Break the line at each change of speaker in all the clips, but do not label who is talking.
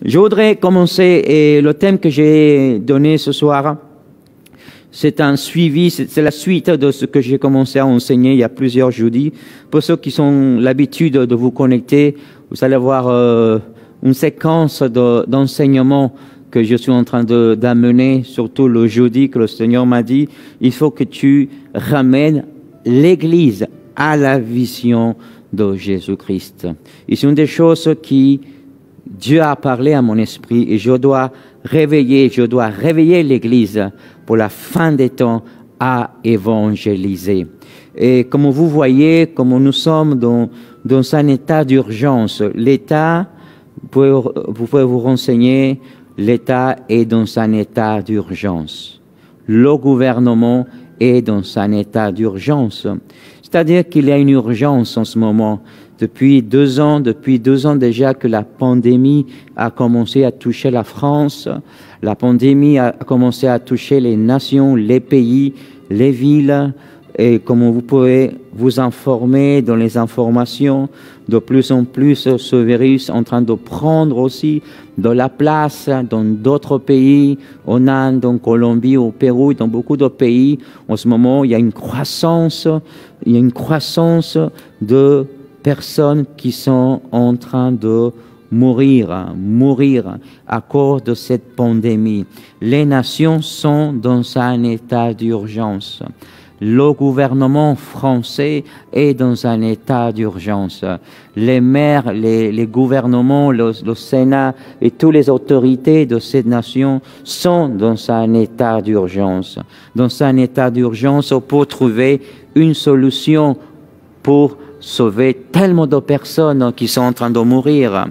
Je voudrais commencer, et le thème que j'ai donné ce soir, c'est un suivi, c'est la suite de ce que j'ai commencé à enseigner il y a plusieurs jeudis. Pour ceux qui ont l'habitude de vous connecter, vous allez voir une séquence d'enseignement que je suis en train d'amener, surtout le jeudi, que le Seigneur m'a dit, il faut que tu ramènes l'Église à la vision de Jésus-Christ. Et c'est une des choses qui Dieu a parlé à mon esprit, et je dois réveiller l'Église pour la fin des temps à évangéliser. Et comme vous voyez, comme nous sommes dans un état d'urgence, l'État, vous pouvez vous renseigner, l'État est dans un état d'urgence. Le gouvernement est dans un état d'urgence. C'est-à-dire qu'il y a une urgence en ce moment. Depuis deux ans déjà que la pandémie a commencé à toucher la France, la pandémie a commencé à toucher les nations, les pays, les villes, et comme vous pouvez vous informer dans les informations, de plus en plus ce virus est en train de prendre aussi de la place dans d'autres pays, en Inde, en Colombie, au Pérou, dans beaucoup de pays. En ce moment, il y a une croissance de personnes qui sont en train de mourir à cause de cette pandémie. Les nations sont dans un état d'urgence. Le gouvernement français est dans un état d'urgence. Les maires, les gouvernements, le Sénat et toutes les autorités de cette nation sont dans un état d'urgence. Dans un état d'urgence pour trouver une solution pour sauver tellement de personnes qui sont en train de mourir.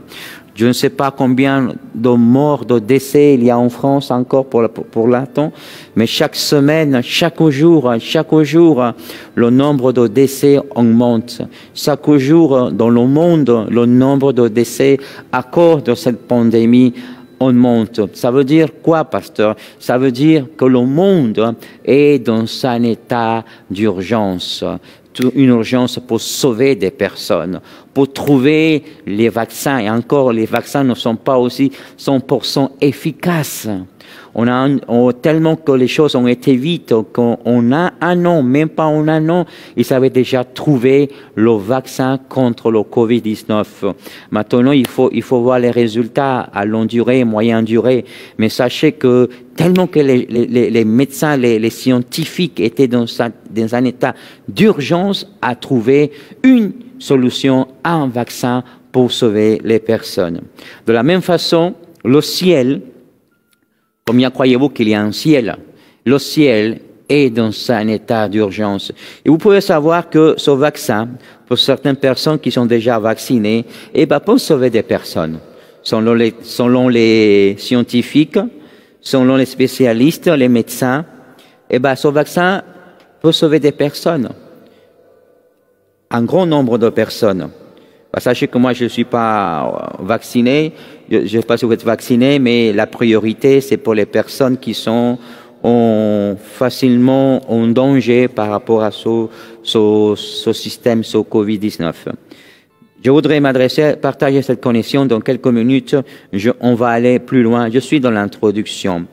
Je ne sais pas combien de morts, de décès il y a en France encore pour l'instant, mais chaque semaine, chaque jour, le nombre de décès augmente. Chaque jour, dans le monde, le nombre de décès à cause de cette pandémie augmente. Ça veut dire quoi, pasteur? Ça veut dire que le monde est dans un état d'urgence. Une urgence pour sauver des personnes, pour trouver les vaccins. Et encore, les vaccins ne sont pas aussi 100% efficaces. Tellement que les choses ont été vite, qu'on a un an, même pas en un an, ils avaient déjà trouvé le vaccin contre le Covid-19. Maintenant, il faut voir les résultats à longue durée, moyenne durée. Mais sachez que tellement que les médecins, les scientifiques étaient dans un état d'urgence à trouver une solution, un vaccin pour sauver les personnes. De la même façon, le ciel, combien croyez-vous qu'il y a un ciel? Le ciel est dans un état d'urgence. Et vous pouvez savoir que ce vaccin, pour certaines personnes qui sont déjà vaccinées, peut sauver des personnes. Selon les scientifiques, selon les spécialistes, les médecins, ce vaccin peut sauver des personnes. Un grand nombre de personnes. Sachez que moi, je ne suis pas vacciné. Je ne sais pas si vous êtes vacciné, mais la priorité, c'est pour les personnes qui sont facilement en danger par rapport à ce système, ce Covid-19. Je voudrais partager cette connexion dans quelques minutes. On va aller plus loin. Je suis dans l'introduction.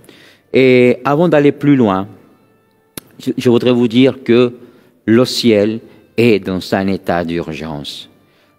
Et avant d'aller plus loin, je voudrais vous dire que le ciel est dans un état d'urgence.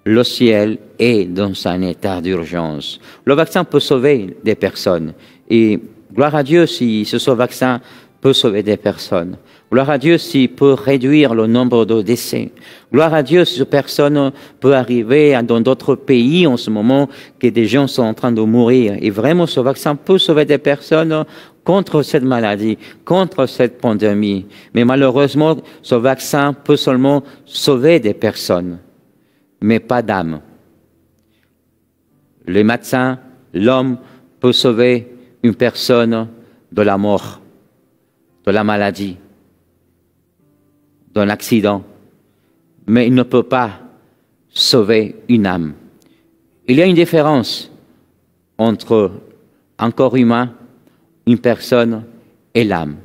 Le ciel est dans un état d'urgence. Le vaccin peut sauver des personnes. Et gloire à Dieu si ce vaccin peut sauver des personnes. Gloire à Dieu s'il peut réduire le nombre de décès. Gloire à Dieu si cette personne peut arriver dans d'autres pays en ce moment que des gens sont en train de mourir. Et vraiment, ce vaccin peut sauver des personnes contre cette maladie, contre cette pandémie. Mais malheureusement, ce vaccin peut seulement sauver des personnes, mais pas d'âme. Les médecins, l'homme peut sauver une personne de la mort, de la maladie, d'un accident, mais il ne peut pas sauver une âme. Il y a une différence entre un corps humain, une personne et l'âme.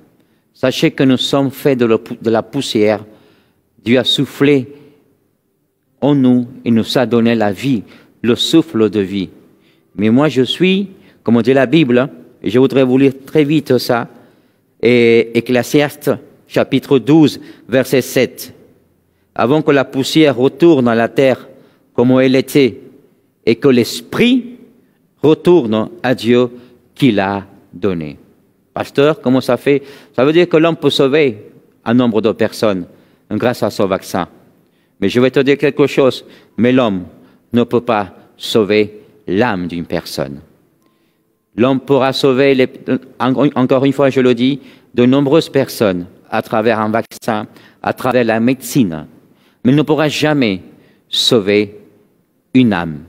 Sachez que nous sommes faits de la poussière. Dieu a soufflé en nous et nous a donné la vie, le souffle de vie. Mais moi, je suis comme dit la Bible, et je voudrais vous lire très vite ça, et Ecclésiaste, chapitre 12, verset 7. Avant que la poussière retourne à la terre comme elle était, et que l'esprit retourne à Dieu qui l'a donné. Pasteur, comment ça fait? Ça veut dire que l'homme peut sauver un nombre de personnes grâce à ce vaccin. Mais je vais te dire quelque chose, mais l'homme ne peut pas sauver l'âme d'une personne. L'homme pourra sauver, encore une fois je le dis, de nombreuses personnes à travers un vaccin, à travers la médecine, mais il ne pourra jamais sauver une âme.